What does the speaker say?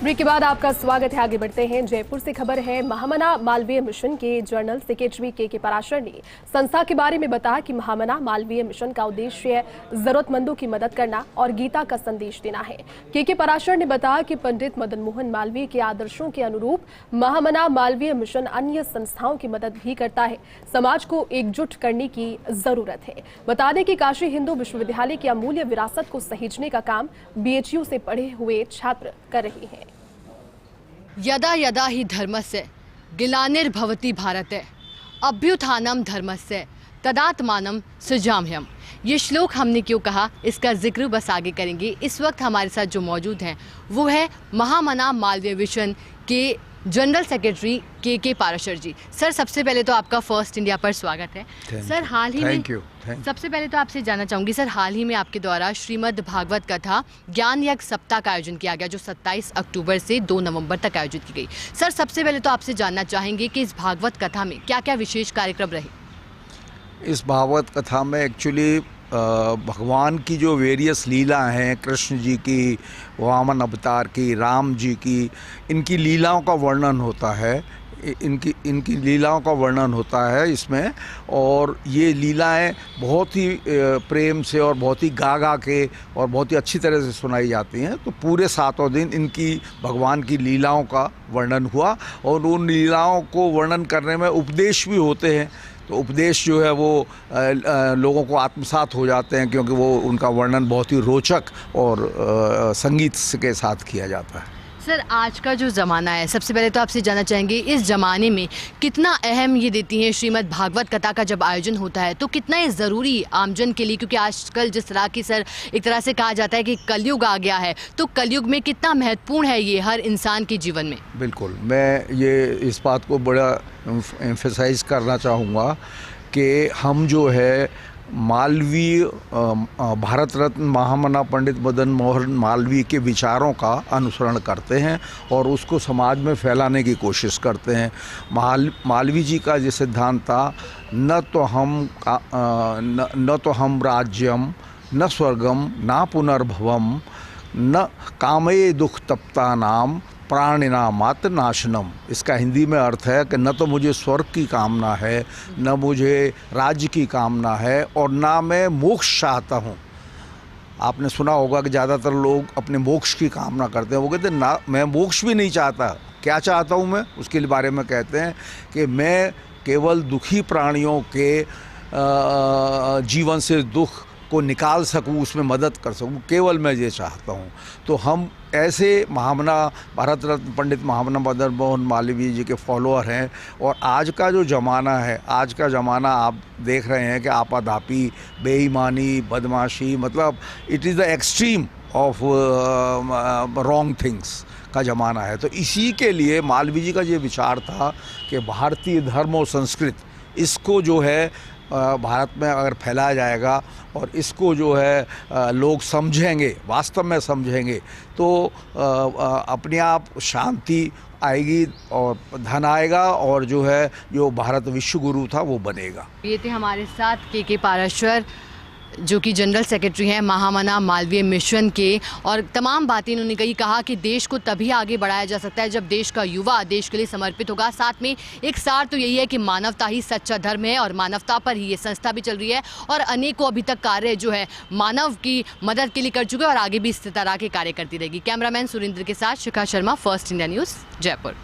Break के बाद आपका स्वागत है। आगे बढ़ते हैं। जयपुर से खबर है। महामना मालवीय मिशन के जनरल सेक्रेटरी के पराशर ने संस्था के बारे में बताया कि महामना मालवीय मिशन का उद्देश्य जरूरतमंदों की मदद करना और गीता का संदेश देना है। के पराशर ने बताया कि पंडित मदन मोहन मालवीय के आदर्शों के अनुरूप महामना मालवीय मिशन अन्य संस्थाओं की मदद भी करता है। समाज को एकजुट करने की जरूरत है। बता दें कि काशी हिंदू विश्वविद्यालय की अमूल्य विरासत को सहेजने का काम BHU से पढ़े हुए छात्र कर रहे हैं। यदा यदा ही धर्मस्य गिलानिर्भवति भारते अभ्युत्थानम धर्मस्य तदात्मानं सृजाम्यहम्। ये श्लोक हमने क्यों कहा, इसका जिक्र बस आगे करेंगे। इस वक्त हमारे साथ जो मौजूद हैं वो है महामना मालवीय मिशन के जनरल सेक्रेटरी के पाराशर जी। सर, सबसे पहले तो आपका फर्स्ट इंडिया पर स्वागत है। सर, हाल ही में सबसे पहले तो आपसे जानना चाहूँगी सर, हाल ही में आपके द्वारा श्रीमद् भागवत कथा ज्ञान यज्ञ सप्ताह का आयोजन किया गया, जो 27 अक्टूबर से 2 नवंबर तक आयोजित की गई। सर, सबसे पहले तो आपसे जानना चाहेंगे कि इस भागवत कथा में क्या क्या विशेष कार्यक्रम रहे। इस भागवत कथा में एक्चुअली भगवान की जो वेरियस लीला हैं, कृष्ण जी की, वामन अवतार की, राम जी की, इनकी लीलाओं का वर्णन होता है। इनकी लीलाओं का वर्णन होता है इसमें। और ये लीलाएं बहुत ही प्रेम से और बहुत ही गा के और बहुत ही अच्छी तरह से सुनाई जाती हैं। तो पूरे 7 दिन इनकी भगवान की लीलाओं का वर्णन हुआ और उन लीलाओं को वर्णन करने में उपदेश भी होते हैं। तो उपदेश जो है वो लोगों को आत्मसात हो जाते हैं, क्योंकि वो उनका वर्णन बहुत ही रोचक और संगीत के साथ किया जाता है। सर, आज का जो ज़माना है, सबसे पहले तो आपसे जानना चाहेंगे इस ज़माने में कितना अहम ये देती हैं श्रीमद् भागवत कथा का जब आयोजन होता है, तो कितना ये ज़रूरी आमजन के लिए, क्योंकि आजकल जिस तरह की सर एक तरह से कहा जाता है कि कलयुग आ गया है, तो कलयुग में कितना महत्वपूर्ण है ये हर इंसान के जीवन में। बिल्कुल, मैं ये इस बात को बड़ा एम्फेसाइज करना चाहूँगा कि हम जो है मालवीय भारत रत्न महामना पंडित मदन मोहन मालवीय के विचारों का अनुसरण करते हैं और उसको समाज में फैलाने की कोशिश करते हैं। मालवीय जी का ये सिद्धांत था, न तो हम राज्यम न स्वर्गम न पुनर्भवम न कामये दुख तप्ता नाम प्राणिना मात्र नाशनम। इसका हिंदी में अर्थ है कि न तो मुझे स्वर्ग की कामना है, न मुझे राज्य की कामना है, और ना मैं मोक्ष चाहता हूँ। आपने सुना होगा कि ज़्यादातर लोग अपने मोक्ष की कामना करते हैं। वो कहते हैं ना, मैं मोक्ष भी नहीं चाहता। क्या चाहता हूँ मैं, उसके बारे में कहते हैं कि मैं केवल दुखी प्राणियों के जीवन से दुख को निकाल सकूं, उसमें मदद कर सकूं, केवल मैं ये चाहता हूं। तो हम ऐसे महामना भारत रत्न पंडित महामना मदन मोहन मालवीय जी के फॉलोअर हैं। और आज का जो ज़माना है, आज का ज़माना आप देख रहे हैं कि आपाधापी, बेईमानी, बदमाशी, मतलब it is the extreme of wrong things का ज़माना है। तो इसी के लिए मालवीय जी का ये विचार था कि भारतीय धर्म और संस्कृत, इसको जो है भारत में अगर फैलाया जाएगा और इसको जो है लोग समझेंगे, वास्तव में समझेंगे, तो अपने आप शांति आएगी और धन आएगा और जो है जो भारत विश्व गुरु था वो बनेगा। ये थे हमारे साथ के पाराशर, जो कि जनरल सेक्रेटरी हैं महामना मालवीय मिशन के, और तमाम बातें उन्होंने कहा कि देश को तभी आगे बढ़ाया जा सकता है जब देश का युवा देश के लिए समर्पित होगा। साथ में एक सार तो यही है कि मानवता ही सच्चा धर्म है और मानवता पर ही ये संस्था भी चल रही है और अनेकों अभी तक कार्य जो है मानव की मदद के लिए कर चुके हैं और आगे भी इस तरह के कार्य करती रहेगी। कैमरामैन सुरेंद्र के साथ Shikha Sharma, First India News, Jaipur.